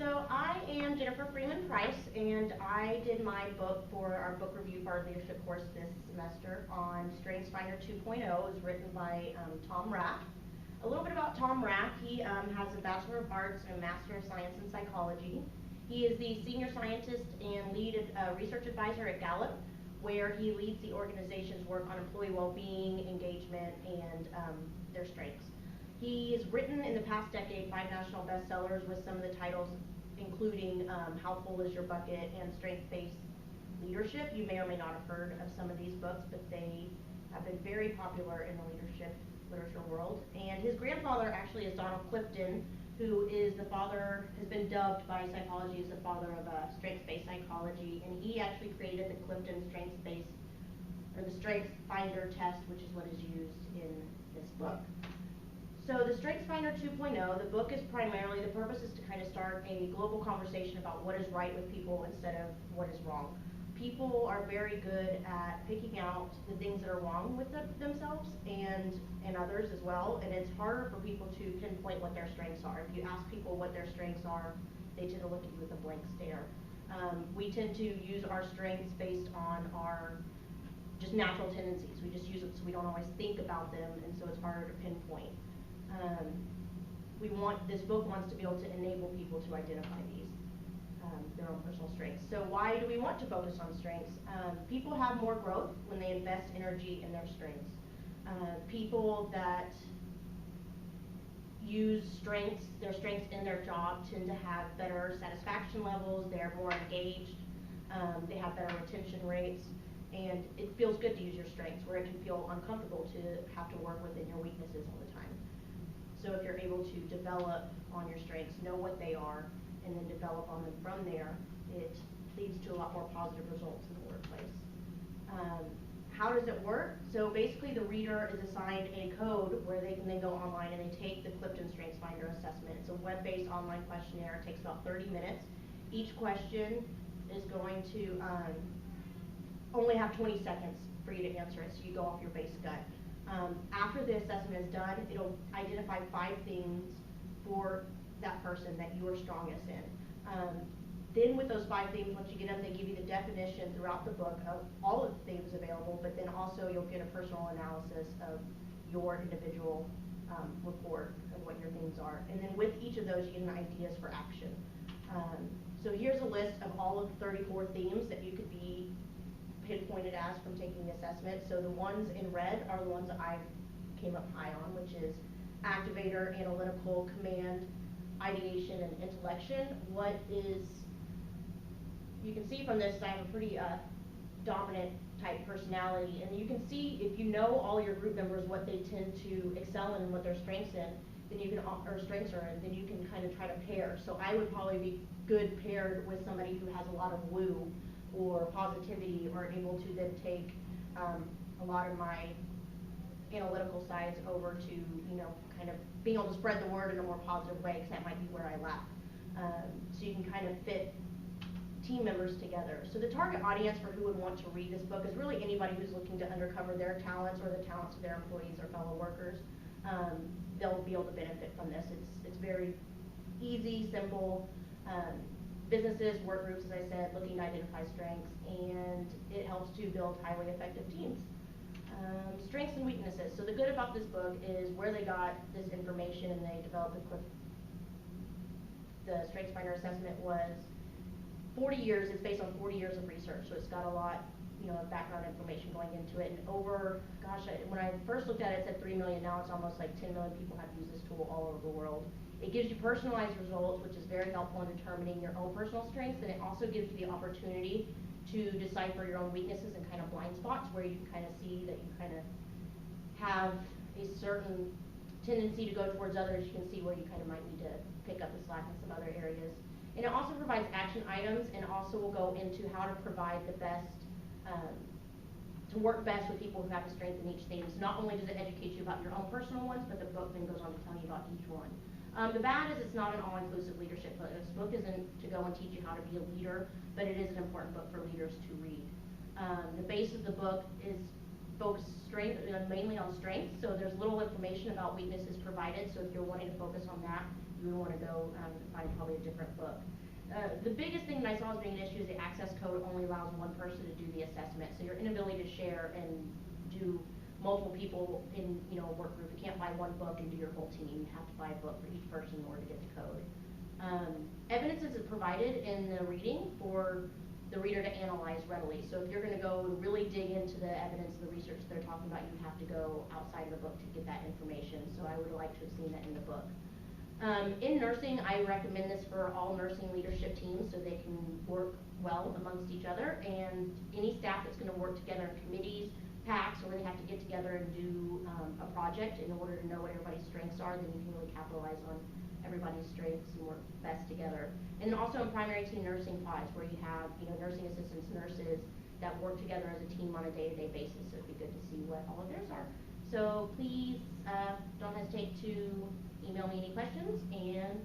So I am Jennifer Freeman Price, and I did my book for our book review for our leadership course this semester on StrengthsFinder 2.0. It was written by Tom Rath. A little bit about Tom Rath. He has a Bachelor of Arts and a Master of Science in Psychology. He is the Senior Scientist and Lead Research Advisor at Gallup, where he leads the organization's work on employee well-being, engagement, and their strengths. He has written in the past decade 5 national bestsellers with some of the titles including How Full Is Your Bucket and Strength-Based Leadership. You may or may not have heard of some of these books, but they have been very popular in the leadership literature world. And his grandfather actually is Donald Clifton, who is the father, has been dubbed by psychology as the father of strengths-based psychology, and he actually created the Clifton strengths-based, or the StrengthsFinder test, which is what is used in this book. So the StrengthsFinder 2.0, the book is primarily, the purpose is to kind of start a global conversation about what is right with people instead of what is wrong. People are very good at picking out the things that are wrong with themselves and others as well, and it's harder for people to pinpoint what their strengths are. If you ask people what their strengths are, they tend to look at you with a blank stare. We tend to use our strengths based on our just natural tendencies. We just use it so we don't always think about them, and so it's harder to pinpoint. This book wants to be able to enable people to identify these, their own personal strengths. So why do we want to focus on strengths? People have more growth when they invest energy in their strengths. People that use their strengths in their job tend to have better satisfaction levels, they're more engaged, they have better retention rates, and it feels good to use your strengths where it can feel uncomfortable to have to work within your weaknesses all the time. So if you're able to develop on your strengths, know what they are, and then develop on them from there, it leads to a lot more positive results in the workplace. How does it work? So basically the reader is assigned a code where they can then go online and they take the Clifton StrengthsFinder assessment. It's a web-based online questionnaire. It takes about 30 minutes. Each question is going to only have 20 seconds for you to answer it, so you go off your base gut. After the assessment is done, it'll identify 5 things for that person that you are strongest in. Then with those 5 things, once you get them, they give you the definition throughout the book of all of the things available, but then also you'll get a personal analysis of your individual report of what your things are. And then with each of those, you get an ideas for action. So here's a list of all of the 34 themes that you could be pinpointed as from taking the assessment. So the ones in red are the ones that I came up high on, which is activator, analytical, command, ideation, and intellection. You can see from this I have a pretty dominant type personality, and you can see if you know all your group members what they tend to excel in and what their strengths in, then you can, or strengths are in, then you can kind of try to pair. So I would probably be good paired with somebody who has a lot of woo or positivity, or able to then take a lot of my analytical sides over to, kind of being able to spread the word in a more positive way, because that might be where I lack. So you can kind of fit team members together. So the target audience for who would want to read this book is really anybody who's looking to uncover their talents or the talents of their employees or fellow workers. They'll be able to benefit from this. It's very easy, simple. Businesses, work groups, as I said, looking to identify strengths, and it helps to build highly effective teams. Strengths and weaknesses. So the good about this book is where they got this information and they developed the StrengthsFinder assessment was 40 years. It's based on 40 years of research, so it's got a lot, of background information going into it. And when I first looked at it, it said 3 million. Now it's almost like 10 million people have used this tool all over the world. It gives you personalized results, which is very helpful in determining your own personal strengths, and it also gives you the opportunity to decipher your own weaknesses and kind of blind spots where you can kind of see that you kind of have a certain tendency to go towards others. You can see where you kind of might need to pick up the slack in some other areas. And it also provides action items, and also will go into how to provide the best, to work best with people who have a strength in each theme. So not only does it educate you about your own personal ones, but the book then goes on to tell you about each one. The bad is it's not an all-inclusive leadership book. This book isn't to go and teach you how to be a leader, but it is an important book for leaders to read. The base of the book is focused mainly on strengths, so there's little information about weaknesses provided, so if you're wanting to focus on that, you would want to go find probably a different book. the biggest thing that I saw as being an issue is the access code only allows one person to do the assessment. So your inability to share and do multiple people in, you know, a work group. You can't buy one book and do your whole team. You have to buy a book for each person in order to get the code. Evidence is provided in the reading for the reader to analyze readily. So if you're going to go and really dig into the evidence, the research they're talking about, you have to go outside of the book to get that information. So I would like to have seen that in the book. In nursing, I recommend this for all nursing leadership teams so they can work well amongst each other, and any staff that's going to work together in committees, packs, or they have to get together and do a project in order to know what everybody's strengths are, then you can really capitalize on everybody's strengths and work best together. And then also in primary team nursing pods where you have, you know, nursing assistants, nurses that work together as a team on a day-to-day basis. So it'd be good to see what all of theirs are. So please don't hesitate to email me any questions, and